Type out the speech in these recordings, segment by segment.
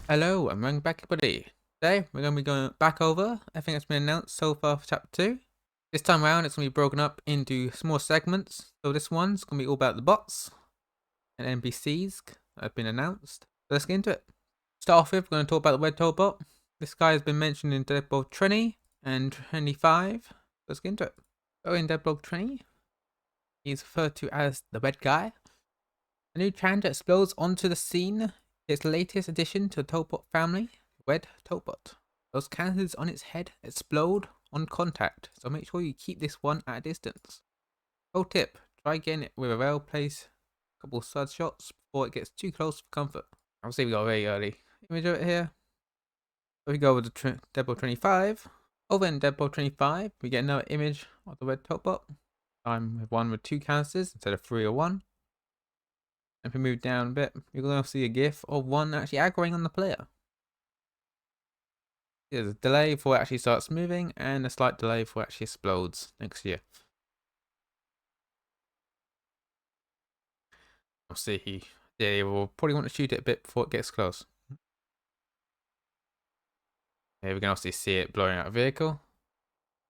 Hello and welcome back everybody. Today we're going to be going back over everything that's been announced so far for chapter 2. This time around it's going to be broken up into small segments. So this one's going to be all about the bots and NPCs that have been announced. So let's get into it. Start off with, we're going to talk about the Red Totebot. This guy has been mentioned in Deadblog 20 and 25. Let's get into it. So in Deadblog 20, he's referred to as the Red Guy. A new challenger explodes onto the scene. Its latest addition to the Totebot family, Red Totebot. Those cannons on its head explode on contact, so make sure you keep this one at a distance. Pro tip, try getting it with a well placed couple of side shots before it gets too close for comfort. Obviously we got a very early image of it here. So we go over to Deadpool 25. Over in Deadpool 25, we get another image of the Red Totebot. Time with one with two canisters instead of 3 or 1. If we move down a bit, you're going to see a GIF of one actually aggroing on the player. There's a delay before it actually starts moving, and a slight delay before it actually explodes next year. We'll see. Yeah, we'll probably want to shoot it a bit before it gets close. Here we can also see it blowing out a vehicle.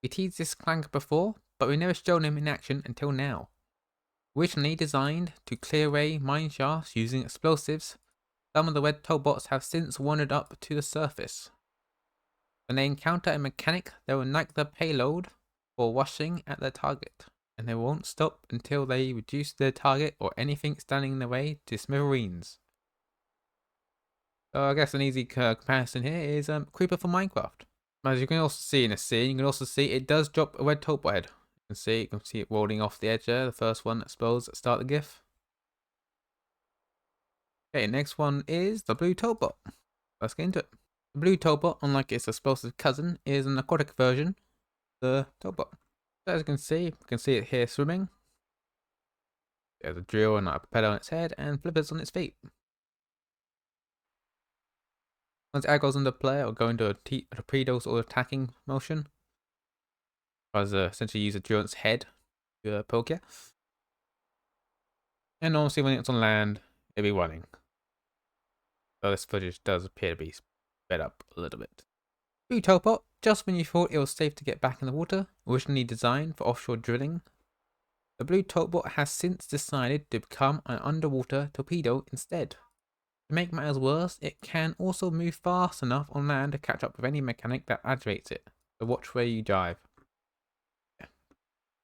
We teased this clanker before, but we never shown him in action until now. Originally designed to clear away mine shafts using explosives, some of the Red Tobots have since wandered up to the surface. When they encounter a mechanic, they will knight the payload for rushing at their target, and they won't stop until they reduce their target or anything standing in the way to smithereens. So I guess an easy comparison here is Creeper from Minecraft. As you can also see in the scene, you can also see it does drop a Red Totebot head. You can see it rolling off the edge there, the first one that explodes at the start of the GIF. Okay, next one is the Blue Totebot. Let's get into it. The Blue Totebot, unlike its explosive cousin, is an aquatic version of the Totebot. So as you can see it here swimming. There's a drill and a propeller on its head and flippers on its feet. Once it goes under play, it'll go into a torpedo or attacking motion. Essentially use a drill on its head to poke you. And obviously when it's on land, it'll be running. So this footage does appear to be sped up a little bit. Blue Totebot, just when you thought it was safe to get back in the water, originally designed for offshore drilling, the Blue Totebot has since decided to become an underwater torpedo instead. To make matters worse, it can also move fast enough on land to catch up with any mechanic that aggravates it, so watch where you dive. Yeah.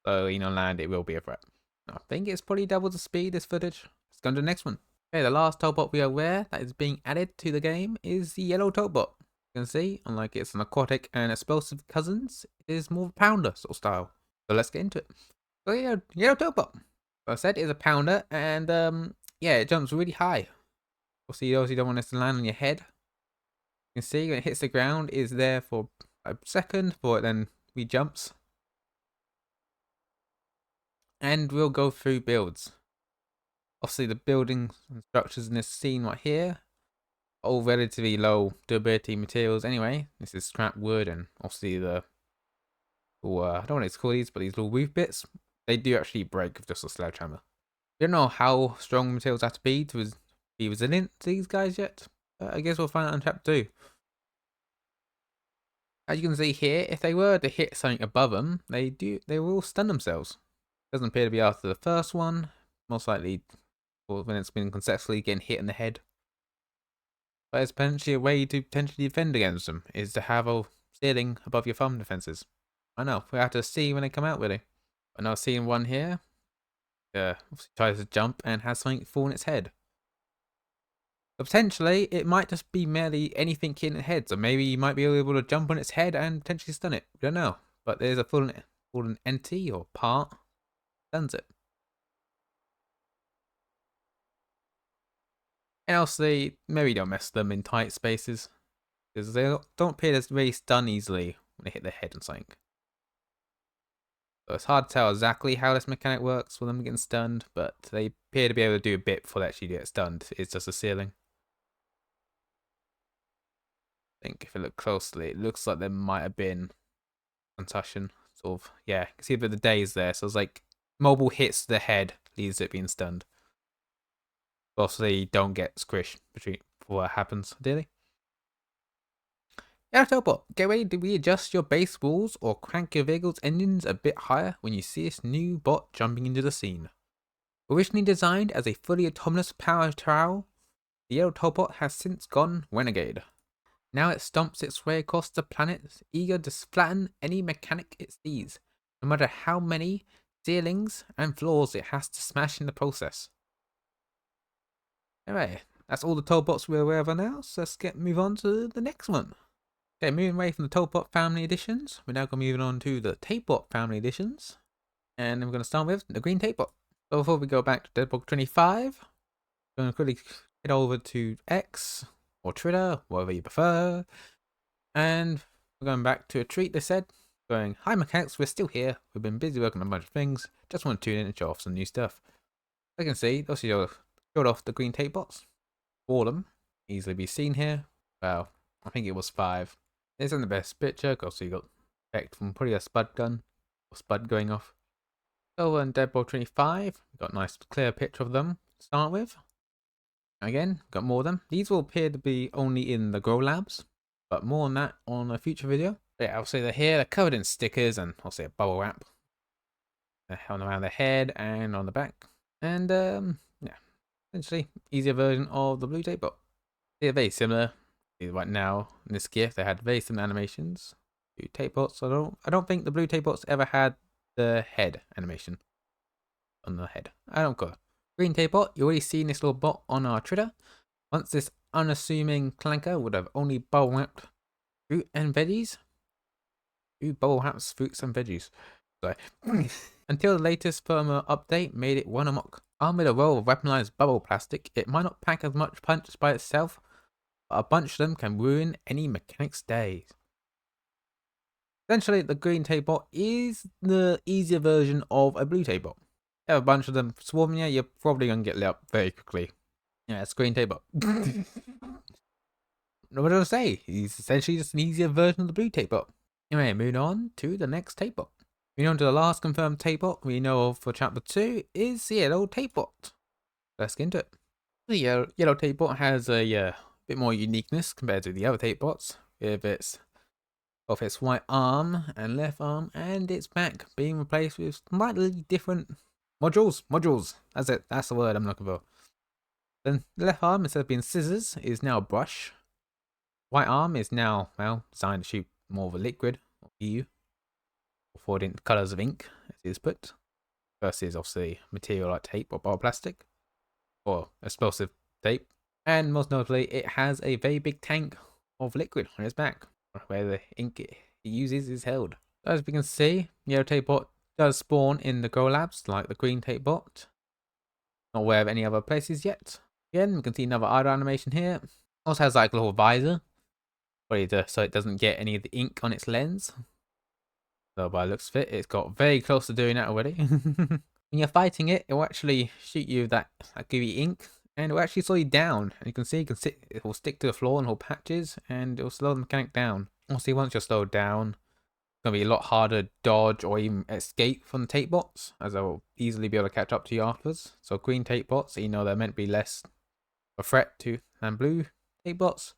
So, on land it will be a threat. I think it's probably double the speed, this footage. Let's go on to the next one. Okay, the last Totebot we are aware that is being added to the game is the Yellow Totebot. You can see, unlike its an aquatic and explosive cousins, it is more of a pounder sort of style. So let's get into it. So yeah, Yellow Totebot. Like I said, it is a pounder, and yeah, it jumps really high. Obviously, you don't want this to land on your head. You can see when it hits the ground, it is there for a second before it then re-jumps. And we'll go through builds. Obviously, the buildings and structures in this scene right here are all relatively low durability materials anyway. This is scrap wood and obviously the I don't know what it's called these, but these little roof bits, they do actually break with just a sledgehammer. We don't know how strong materials have to be resilient to these guys yet. I guess we'll find out in chapter 2. As you can see here, if they were to hit something above them, they will stun themselves. Doesn't appear to be after the first one, most likely when it's been successfully getting hit in the head. But it's potentially a way to potentially defend against them, is to have a ceiling above your thumb defenses. I know, we have to see when they come out really. But now seeing one here, obviously tries to jump and has something fall on its head. But potentially, it might just be merely anything hitting its head, so maybe you might be able to jump on its head and potentially stun it. We don't know. But there's a fallen entity or part stuns it. And also, maybe don't mess them in tight spaces, because they don't appear to really stun easily when they hit their head on something. So it's hard to tell exactly how this mechanic works for them getting stunned, but they appear to be able to do a bit before they actually get stunned. It's just a ceiling. I think if you look closely, it looks like there might have been concussion. Sort of, yeah. You can see that the days there, so it's like mobile hits to the head leaves it being stunned. Obviously, don't get squished before that happens, ideally. Yeah, Totebot, get ready to readjust your base walls or crank your vehicle's engines a bit higher when you see this new bot jumping into the scene. Originally designed as a fully autonomous power trowel, the yellow Totebot has since gone renegade. Now it stomps its way across the planet, eager to flatten any mechanic it sees, no matter how many ceilings and floors it has to smash in the process. Anyway, that's all the Totebots we're aware of now, so let's move on to the next one. Okay, moving away from the Totebot family editions, we're now going to move on to the TapeBot family editions. And we're going to start with the green TapeBot. So before we go back to Deadbook 25, we're going to quickly head over to X or Twitter, whatever you prefer. And we're going back to a tweet they said, going, "Hi mechanics, we're still here. We've been busy working on a bunch of things. Just want to tune in and show off some new stuff." As you can see, those showed off the green TapeBots. All of them easily be seen here. Well, I think it was 5. This isn't the best picture because you got effect from probably a spud gun or spud going off. Over in Deadbook 25, got a nice clear picture of them to start with. Again, got more of them. These will appear to be only in the Grow Labs, but more on that on a future video. But yeah, I'll say they're here, they're covered in stickers and I'll say a bubble wrap. They're held around the head and on the back. And yeah, essentially easier version of the blue TapeBot. They're very similar. Right now in this GIF they had very similar animations to TapeBots. I don't think the blue TapeBots ever had the head animation on the head. I don't care. Green TapeBot, you already seen this little bot on our Twitter. Once this unassuming clanker would have only bubble wrapped fruit and veggies. Who bubble wraps fruits and veggies? Sorry. Until the latest firmware update made it run amok. Armed with a roll of weaponized bubble plastic, it might not pack as much punch by itself, but a bunch of them can ruin any mechanic's day. Essentially, the green TapeBot is the easier version of a blue TapeBot. You have a bunch of them swarming you, you're probably going to get lit up very quickly. Yeah, it's green TapeBot. What did I say? He's essentially just an easier version of the blue TapeBot. Anyway, moving on to the next TapeBot. Moving on to the last confirmed TapeBot we know of for chapter 2 is the yellow TapeBot. Let's get into it. The yellow TapeBot has a bit more uniqueness compared to the other TapeBots, with both its right arm and left arm and its back being replaced with slightly different modules. That's it. That's the word I'm looking for. Then the left arm, instead of being scissors, is now a brush. Right arm is now, well, designed to shoot more of a liquid or EU, or 4 different colours of ink, as it is put, versus obviously material like tape or bioplastic, or explosive tape. And most notably, it has a very big tank of liquid on its back, where the ink it uses is held. As we can see, yellow TapeBot does spawn in the Grow Labs like the green TapeBot. Not aware of any other places yet. Again, we can see another idle animation here. Also has like a little visor, so it doesn't get any of the ink on its lens. So by the looks of it, it's got very close to doing that already. When you're fighting it, it will actually shoot you that gooey ink, and it will actually slow you down. And you can see it will stick to the floor in whole patches, and it will slow the mechanic down. Obviously, once you're slowed down, it's going to be a lot harder to dodge or even escape from the TapeBots, as they'll easily be able to catch up to you afterwards. So green TapeBots, you know they're meant to be less a threat to than blue TapeBots,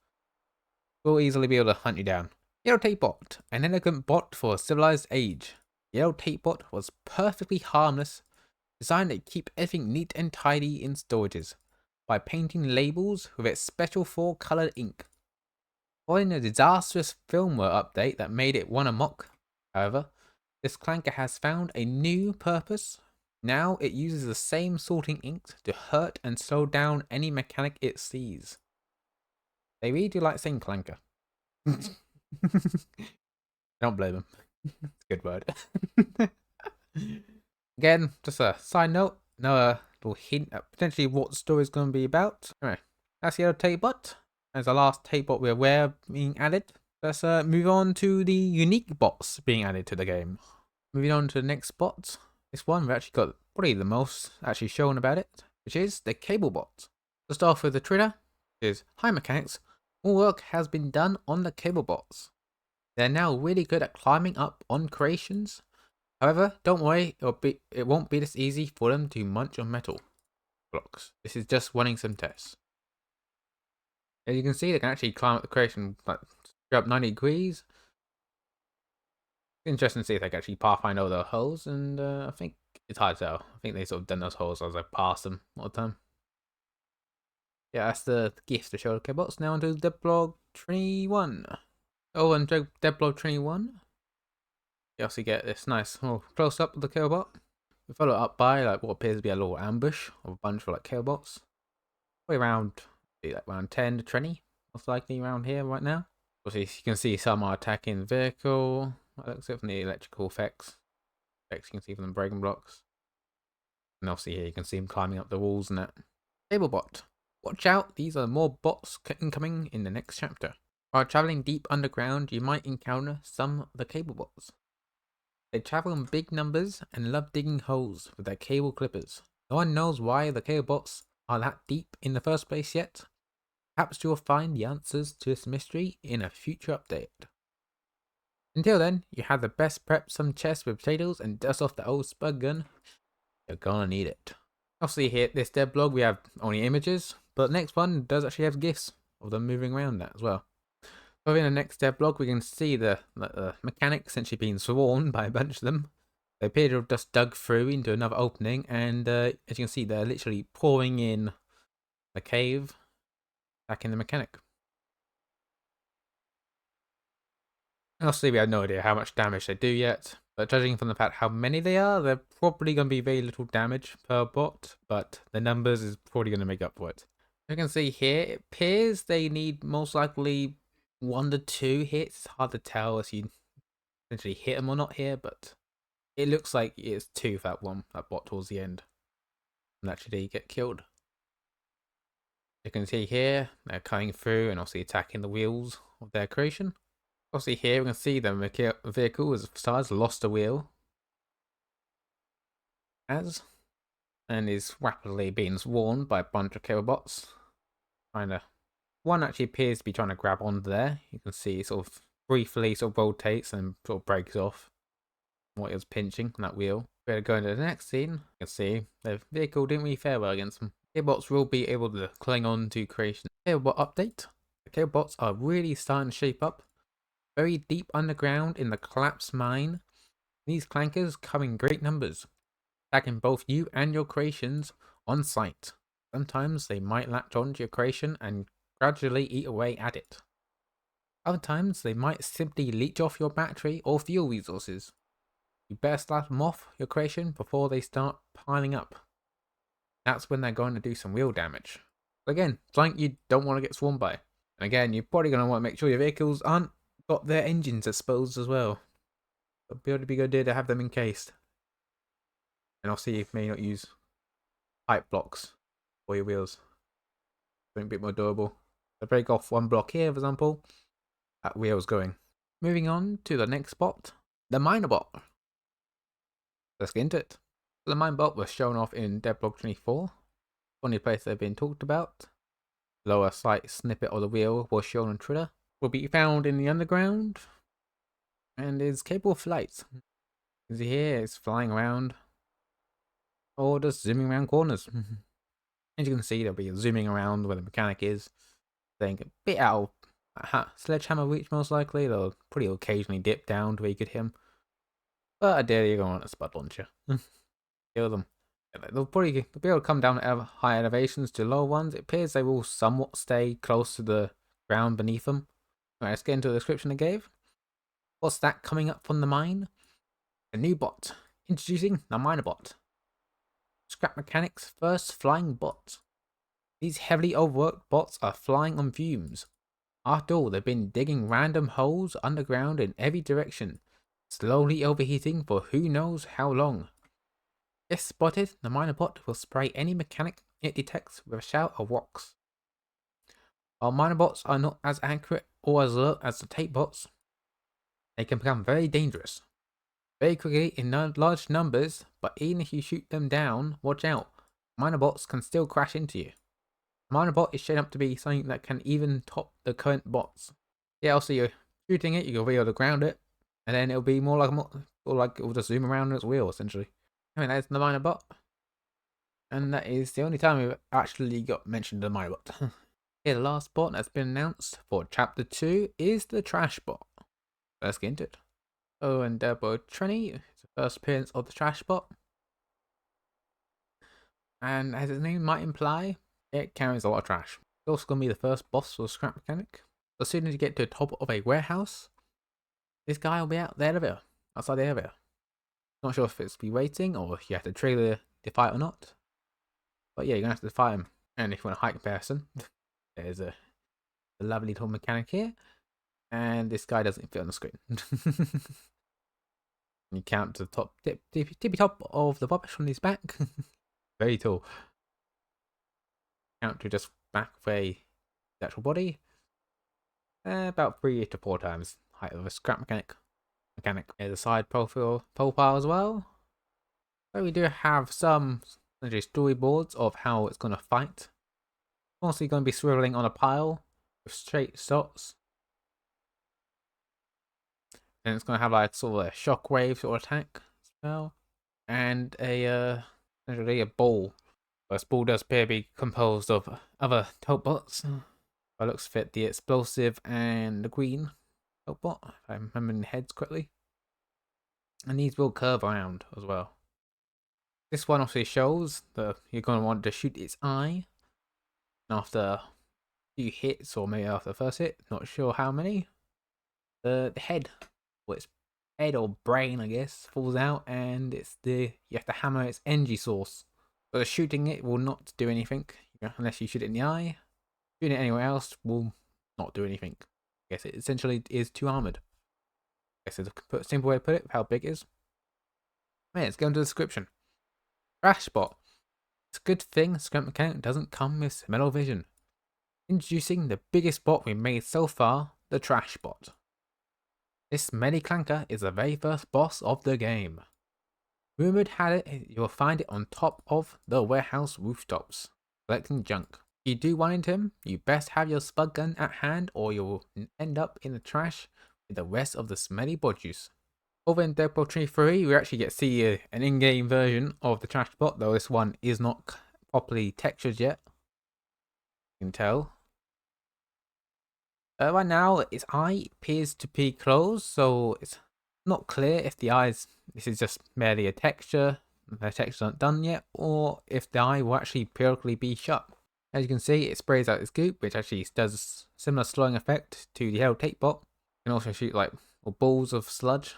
will easily be able to hunt you down. Yellow TapeBot, an elegant bot for a civilized age. Yellow TapeBot was perfectly harmless, designed to keep everything neat and tidy in storages, by painting labels with its special 4-colored ink. Following a disastrous firmware update that made it run amok, however, this clanker has found a new purpose. Now it uses the same sorting ink to hurt and slow down any mechanic it sees. They really do like saying clanker. Don't blame them. It's a good word. Again, just a side note, another little hint at potentially what the story is going to be about. Anyway, that's the other TapeBot. As the last TapeBot we're aware of being added. Let's move on to the unique bots being added to the game. Moving on to the next bot. This one we've actually got probably the most actually shown about it, which is the Cablebot. To start off with the Twitter is, "Hi mechanics, all work has been done on the Cablebots. They're now really good at climbing up on creations. However, don't worry, it won't be this easy for them to munch on metal blocks. This is just running some tests." As you can see, they can actually climb up the creation like up 90 degrees. Interesting to see if they can actually pathfind all the holes, and I think it's hard to tell. I think they sort of done those holes as I pass them all the time. Yeah, that's the gift to show the Cablebots. Now onto Deadblock 21. Oh, and Deadblock 21, you also get this nice close up of the Cablebot. We follow it up by like what appears to be a little ambush of a bunch of like Cablebots. Probably around like around 10 to 20, most likely around here right now. Obviously, you can see some are attacking the vehicle. Except from the electrical effects. You can see from the breaking blocks. And obviously here you can see them climbing up the walls and that. Cablebot. Watch out, these are more bots incoming in the next chapter. While traveling deep underground, you might encounter some of the Cablebots. They travel in big numbers and love digging holes with their cable clippers. No one knows why the Cablebots are that deep in the first place yet. Perhaps you'll find the answers to this mystery in a future update. Until then, you have the best prep some chests with potatoes and dust off the old spud gun. You're gonna need it. Obviously here at this dev blog we have only images, but the next one does actually have GIFs of them moving around that as well. So in the next dev blog we can see the mechanics essentially being swarmed by a bunch of them. They appear to have just dug through into another opening, and as you can see they're literally pouring in the cave back in the mechanic. Obviously, we have no idea how much damage they do yet, but judging from the fact how many they are, they're probably going to be very little damage per bot, but the numbers is probably going to make up for it. You can see here, it appears they need most likely 1 to 2 hits. It's hard to tell if you essentially hit them or not here, but it looks like it's 2 for that bot towards the end, and actually get killed. You can see here, they're coming through and obviously attacking the wheels of their creation. Obviously here we can see the vehicle has lost a wheel and is rapidly being swarmed by a bunch of Cablebots. One actually appears to be trying to grab onto there. You can see it sort of briefly sort of rotates and sort of breaks off what it was pinching on that wheel. We're going to the next scene. You can see the vehicle didn't really fare well against them. Cablebots will be able to cling on to creation. Cablebot update. The Cablebots are really starting to shape up. Very deep underground in the collapsed mine, these clankers come in great numbers, attacking both you and your creations on sight. Sometimes they might latch onto your creation and gradually eat away at it. Other times they might simply leech off your battery or fuel resources. You better slap them off your creation before they start piling up. That's when they're going to do some real damage. But again, something you don't want to get swarmed by. And again, you're probably going to want to make sure your vehicles aren't got their engines exposed as well. It'd be a good idea to have them encased. And obviously you may not use pipe blocks for your wheels. Something a bit more durable. So break off one block here, for example, that wheel's going. Moving on to the next bot, the Minerbot. Let's get into it. So the Minerbot was shown off in Deadblock 24. Only place they've been talked about. Below a slight snippet of the wheel was shown on Twitter. Will be found in the underground and is capable of flight. You see here, it's flying around or just zooming around corners. As you can see, they'll be zooming around where the mechanic is, staying a bit out of sledgehammer reach most likely. They'll pretty occasionally dip down to where you could hit them, but ideally you're going to want a spud launcher. Kill them. They'll be able to come down at high elevations to lower ones. It appears they will somewhat stay close to the ground beneath them. Alright, let's get into the description I gave. What's that coming up from the mine? A new bot. Introducing the Minerbot. Scrap Mechanics' first flying bot. These heavily overworked bots are flying on fumes. After all, they've been digging random holes underground in every direction, slowly overheating for who knows how long. If spotted, the Minerbot will spray any mechanic it detects with a shower of rocks. While Minerbots are not as accurate or as alert as the TapeBots, they can become very dangerous. Very quickly in large numbers, but even if you shoot them down, watch out. Minerbots can still crash into you. Minerbot is shaped up to be something that can even top the current bots. Yeah, also you're shooting it, you'll be able to ground it, and then it'll be more like it'll just zoom around on its wheel essentially. I mean, that's the Minerbot. And that is the only time we've actually got mentioned the Minerbot. Here, the last bot that's been announced for Chapter 2 is the Trashbot. Let's get into it. Oh, and Trenny is the first appearance of the Trashbot. And as its name might imply, it carries a lot of trash. It's also going to be the first boss for the scrap mechanic. As soon as you get to the top of a warehouse, this guy will be out the elevator, outside the elevator. Not sure if it's be waiting or if you have to trigger the fight or not. But yeah, you're going to have to fight him. And if you want a height comparison, there's a lovely little mechanic here. And this guy doesn't fit on the screen. You count to the top, tippy top of the rubbish from his back. Very tall. Count to just back of the actual body. About 3 to 4 times height of a scrap mechanic. There's a side profile as well. So we do have some storyboards of how it's going to fight. Mostly going to be swiveling on a pile with straight shots. And it's going to have like sort of a shockwave sort of attack as well. And a ball. This ball does appear to be composed of other Totebots. By looks fit the explosive and the green Totebot, if I'm remembering the heads correctly. And these will curve around as well. This one obviously shows that you're going to want to shoot its eye. And after a few hits, or maybe after the first hit, not sure how many, the head, or its head or brain, I guess, falls out, and you have to hammer its energy source. But shooting it will not do anything unless you shoot it in the eye. Shooting it anywhere else will not do anything. I guess it essentially is too armored. I guess it's a simple way to put it, how big it is. Man, let's go into the description. Trashbot. It's a good thing scrap mechanic doesn't come with metal vision. Introducing the biggest bot we've made so far, the Trashbot. This smelly clanker is the very first boss of the game. Rumored had it you'll find it on top of the warehouse rooftops, collecting junk. If you do run into him, you best have your spud gun at hand or you'll end up in the trash with the rest of the smelly produce. Over in Totebot 3, we actually get to see an in-game version of the Trashbot, though this one is not properly textured yet. You can tell. Right now, its eye appears to be closed, so it's not clear if this is just merely a texture, the texture's not done yet, or if the eye will actually periodically be shut. As you can see, it sprays out its goop, which actually does similar slowing effect to the old TapeBot. You can also shoot like balls of sludge.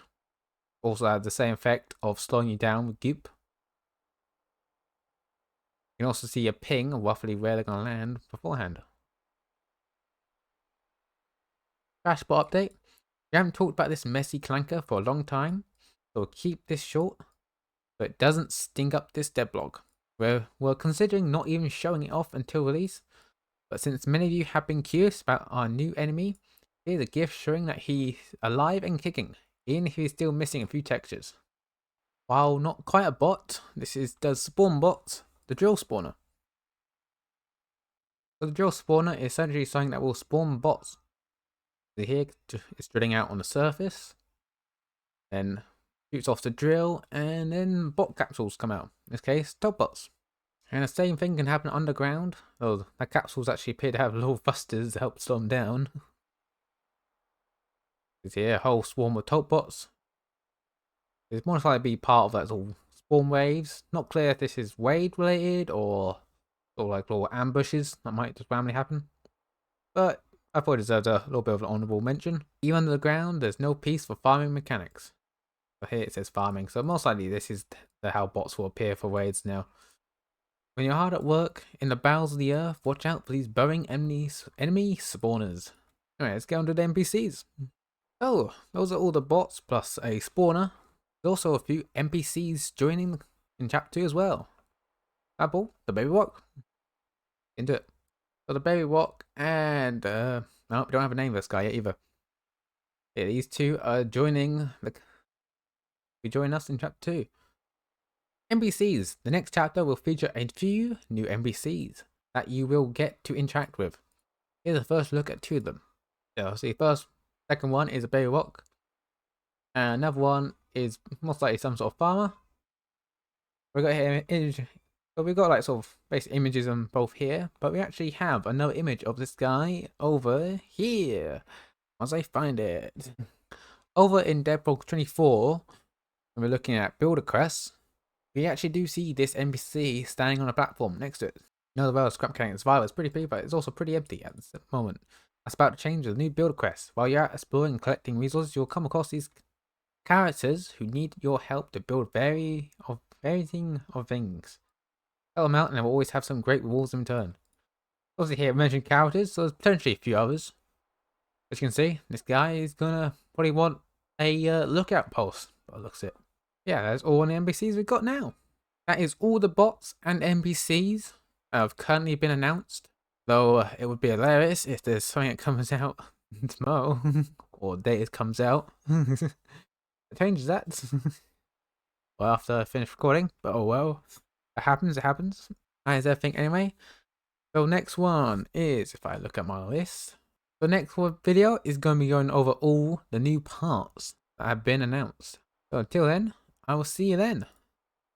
Also have the same effect of slowing you down with goop. You can also see a ping of roughly where they're going to land beforehand. Trashbot update. We haven't talked about this messy clanker for a long time, so we'll keep this short, but it doesn't stink up this devlog. We're considering not even showing it off until release, but since many of you have been curious about our new enemy, here's a gift showing that he's alive and kicking, even if he's still missing a few textures. While not quite a bot, this does spawn bots, the drill spawner. So the drill spawner is essentially something that will spawn bots. So here it's drilling out on the surface, then shoots off the drill, and then bot capsules come out. In this case, Totebots. And the same thing can happen underground, though the capsules actually appear to have little thrusters to help slow them down. There's here a whole swarm of Totebots. It's more likely to be part of that all spawn waves. Not clear if this is raid related or like little ambushes that might just randomly happen. But I thought it deserved a little bit of an honourable mention. Even under the ground, there's no peace for farming mechanics. But here it says farming, so most likely this is how bots will appear for raids now. When you're hard at work in the bowels of the earth, watch out for these burrowing enemy spawners. Anyway, let's get on to the NPCs. Oh, those are all the bots plus a spawner. There's also a few NPCs joining in chapter 2 as well. Apple, the baby walk. Into it. So the baby walk and no, we don't have a name for this guy yet either. Yeah, these two are joining us in chapter 2. NPCs. The next chapter will feature a few new NPCs that you will get to interact with. Here's a first look at 2 of them. So see, second one is a baby walk. And another one is most likely some sort of farmer. We got here So we've got like sort of basic images on both here, but we actually have another image of this guy over here. Once I find it. Over in Deadpool 24, when we're looking at builder crests, we actually do see this NPC standing on a platform next to it. No, the world scrap cannon survival is pretty big, but it's also pretty empty at this moment. That's about to change with the new builder quest. While you're out exploring and collecting resources, you'll come across these characters who need your help to build varying of things. Help them out, and they will always have some great rewards in return. Obviously, here I mentioned characters, so there's potentially a few others. As you can see, this guy is gonna probably want a lookout post. By the looks of it. Yeah, that's all the NPCs we've got now. That is all the bots and NPCs that have currently been announced. Though it would be hilarious if there's something that comes out tomorrow or the day it comes out. It changes that. Well, after I finish recording, but oh well. It happens, it happens. That is everything anyway. So next one is, if I look at my list, the next video is going to be going over all the new parts that have been announced. So until then, I will see you then.